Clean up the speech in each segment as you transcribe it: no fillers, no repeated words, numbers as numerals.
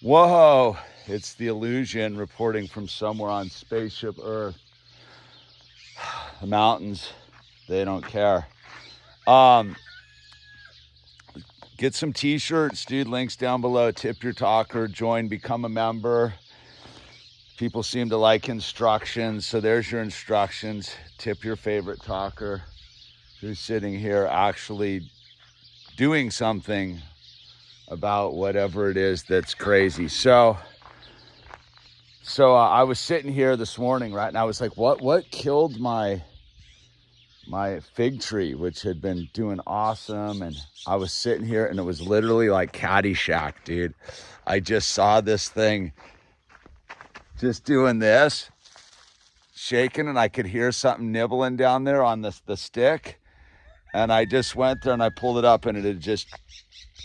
Whoa, it's the illusion reporting from somewhere on spaceship Earth. The mountains, they don't care. Get some t-shirts, dude. Links down below. Tip your talker, join, become a member. People seem to like instructions, so there's your instructions. Tip your favorite talker who's sitting here actually doing something about whatever it is that's crazy. So I was sitting here this morning, right, and I was like, what killed my fig tree, which had been doing awesome? And I was sitting here and it was literally like Caddy-shacked, dude. I just saw this thing just doing this, shaking, and I could hear something nibbling down there on the stick. And I just went there and I pulled it up and it had just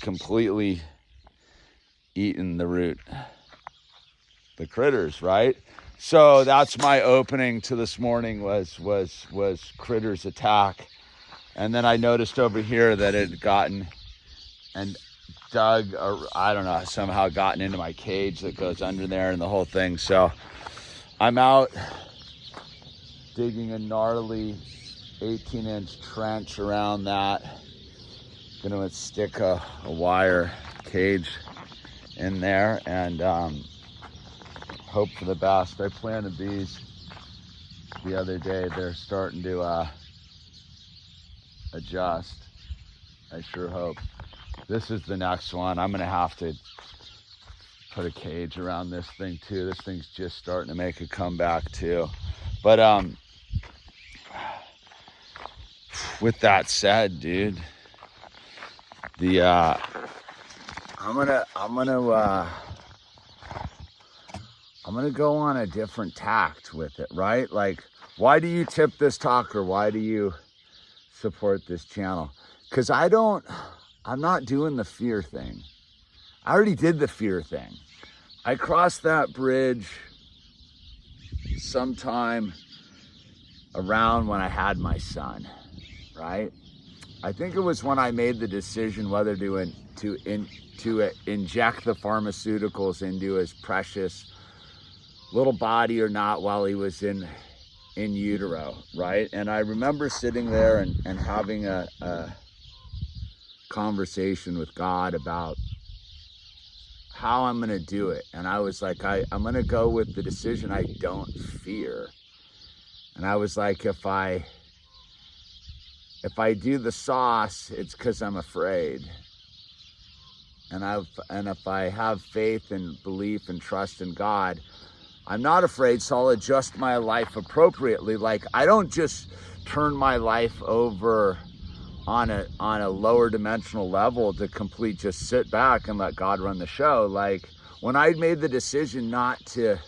completely eaten the root, the critters, right? So that's my opening to this morning was critters attack. And then I noticed over here that it had gotten and dug, or I don't know, somehow gotten into my cage that goes under there and the whole thing. So I'm out digging a gnarly 18-inch trench around that. Gonna stick a wire cage in there and hope for the best. I planted these the other day. They're starting to adjust. I sure hope. This is the next one. I'm gonna have to put a cage around this thing too. This thing's just starting to make a comeback too. But with that said, dude, I'm gonna go on a different tact with it, right? Like, why do you tip this talker? Why do you support this channel? Because I'm not doing the fear thing. I already did the fear thing. I crossed that bridge sometime around when I had my son, right? I think it was when I made the decision whether to inject the pharmaceuticals into his precious little body or not while he was in utero, right? And I remember sitting there and having a conversation with God about how I'm gonna do it. And I was like, I'm gonna go with the decision I don't fear. And I was like, if I do the sauce, it's because I'm afraid. And if I have faith and belief and trust in God, I'm not afraid, so I'll adjust my life appropriately. Like, I don't just turn my life over on a lower dimensional level to just sit back and let God run the show. Like, when I made the decision not to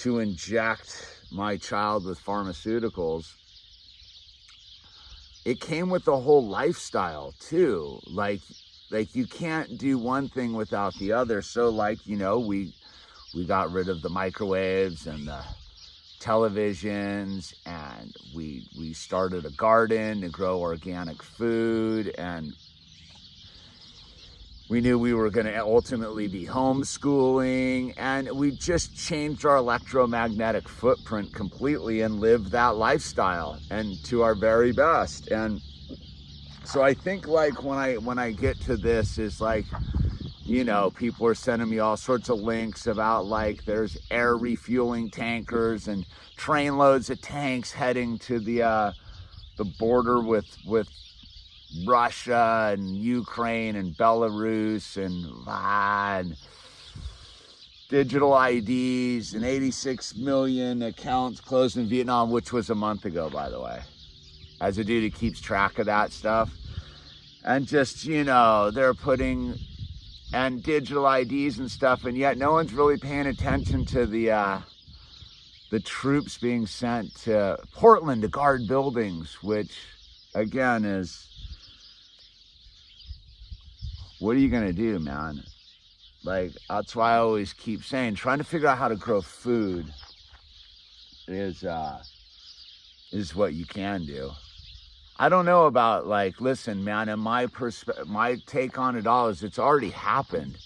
inject my child with pharmaceuticals, it came with the whole lifestyle too. Like you can't do one thing without the other. So like, you know, we got rid of the microwaves and the televisions, and we started a garden to grow organic food, and we knew we were going to ultimately be homeschooling, and we just changed our electromagnetic footprint completely and lived that lifestyle and to our very best. And so I think like when I get to this is like, you know, people are sending me all sorts of links about like there's air refueling tankers and trainloads of tanks heading to the border with Russia and Ukraine and Belarus and digital IDs and 86 million accounts closed in Vietnam, which was a month ago, by the way, as a dude who keeps track of that stuff. And just, you know, they're putting and digital IDs and stuff, and yet no one's really paying attention to the troops being sent to Portland to guard buildings, which again is, what are you gonna do, man? Like, that's why I always keep saying, trying to figure out how to grow food is what you can do. I don't know about, like, listen, man, and my take on it all is it's already happened.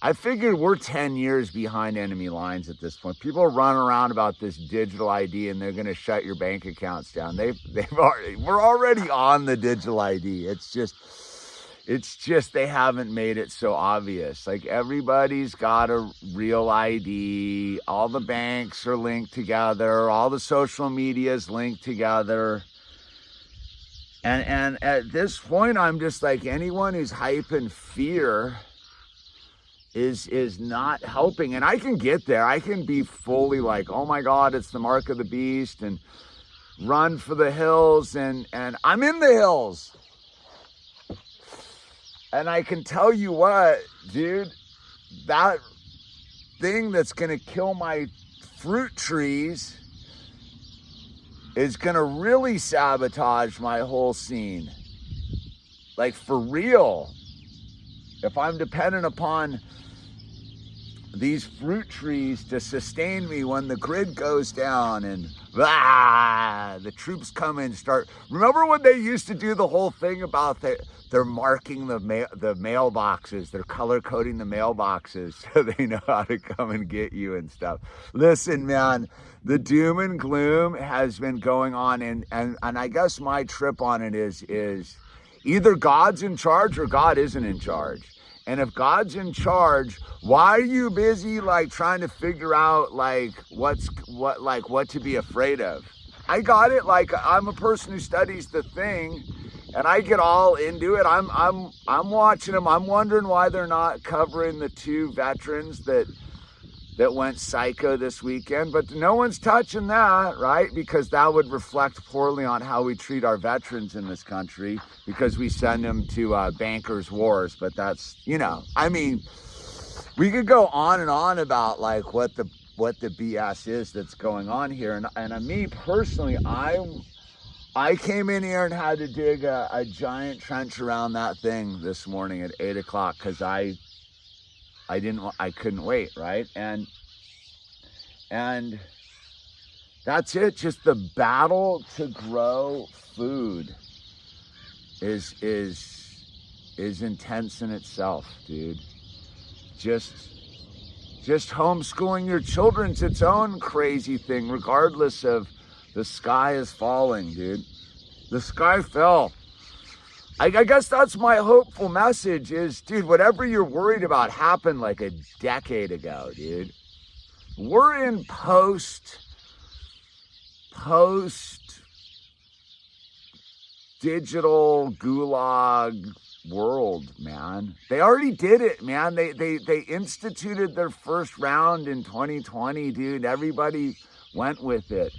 I figured we're 10 years behind enemy lines at this point. People are running around about this digital ID and they're going to shut your bank accounts down. We're already on the digital ID. It's just they haven't made it so obvious. Like, everybody's got a real ID. All the banks are linked together. All the social media is linked together. And at this point, I'm just like, anyone who's hyping fear is not helping. And I can get there. I can be fully like, oh my God, it's the mark of the beast, and run for the hills. And I'm in the hills. And I can tell you what, dude, that thing that's going to kill my fruit trees is going to really sabotage my whole scene. Like, for real. If I'm dependent upon these fruit trees to sustain me when the grid goes down and the troops come in, start. Remember when they used to do the whole thing about they're marking the mailboxes, they're color coding the mailboxes so they know how to come and get you and stuff. Listen, man, the doom and gloom has been going on, and I guess my trip on it is either God's in charge or God isn't in charge. And if God's in charge, why are you busy like trying to figure out like what to be afraid of? I got it. Like, I'm a person who studies the thing, and I get all into it. I'm watching them. I'm wondering why they're not covering the 2 veterans that went psycho this weekend, but no one's touching that, right? Because that would reflect poorly on how we treat our veterans in this country, because we send them to bankers' wars. But that's, I mean, we could go on and on about like what the BS is that's going on here. And me personally, I came in here and had to dig a giant trench around that thing this morning at 8 o'clock because I couldn't wait, right? And that's it. Just the battle to grow food is intense in itself, dude. Just homeschooling your children's its own crazy thing, regardless of the sky is falling, dude. The sky fell. I guess that's my hopeful message is, dude, whatever you're worried about happened like a decade ago, dude. We're in post digital gulag world, man. They already did it, man. They instituted their first round in 2020, dude. Everybody went with it.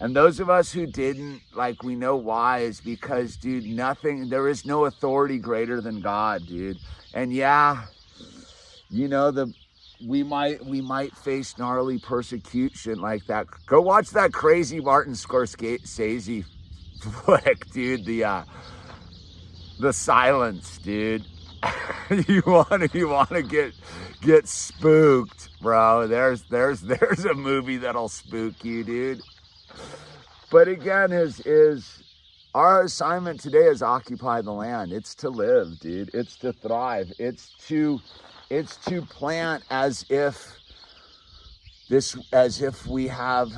And those of us who didn't, like, we know why, is because, dude, there is no authority greater than God, dude. And yeah, we might face gnarly persecution like that. Go watch that crazy Martin Scorsese flick, dude. The Silence, dude. you wanna get spooked, bro. There's a movie that'll spook you, dude. But again, is our assignment today is occupy the land. It's to live, dude. It's to thrive. It's to plant as if we have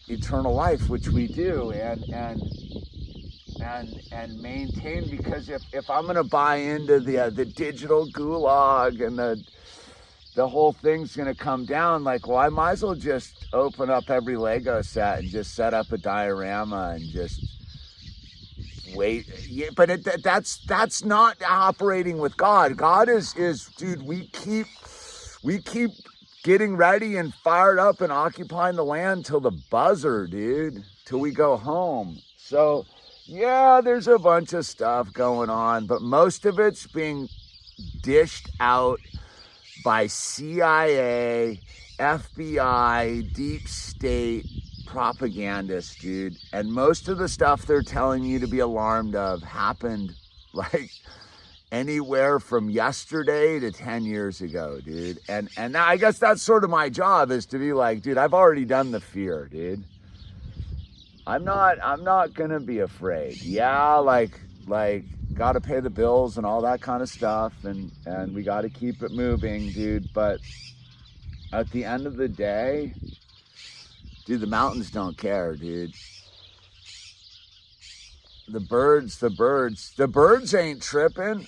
eternal life, which we do, and maintain. Because if I'm gonna buy into the digital gulag and the whole thing's gonna come down, like, well, I might as well just open up every Lego set and just set up a diorama and just wait. Yeah, but that's not operating with God. God is dude, we keep getting ready and fired up and occupying the land till the buzzer, dude, till we go home. So yeah, there's a bunch of stuff going on, but most of it's being dished out by CIA, FBI, deep state propagandists, dude. And most of the stuff they're telling you to be alarmed of happened like anywhere from yesterday to 10 years ago, dude. And I guess that's sort of my job, is to be like, dude, I've already done the fear, dude. I'm not gonna be afraid. Yeah, like got to pay the bills and all that kind of stuff, and we got to keep it moving, dude. But at the end of the day, dude, the mountains don't care, dude. The birds ain't tripping.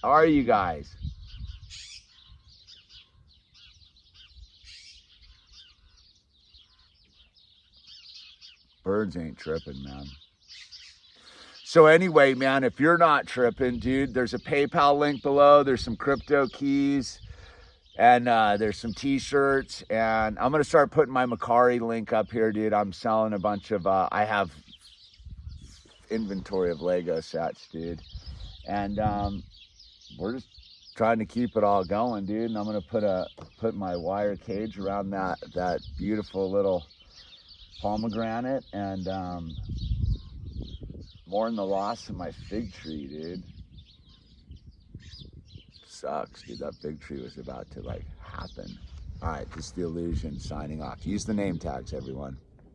Are you guys? Birds ain't tripping, man. So anyway, man, if you're not tripping, dude, there's a PayPal link below. There's some crypto keys, and there's some t-shirts, and I'm gonna start putting my Macari link up here, dude. I'm selling a bunch of I have inventory of Lego sets, dude, and we're just trying to keep it all going, dude. And I'm gonna put my wire cage around that beautiful little pomegranate, and mourn the loss of my fig tree, dude. Sucks, dude. That fig tree was about to like happen. All right, this is The Illusion signing off. Use the name tags, everyone.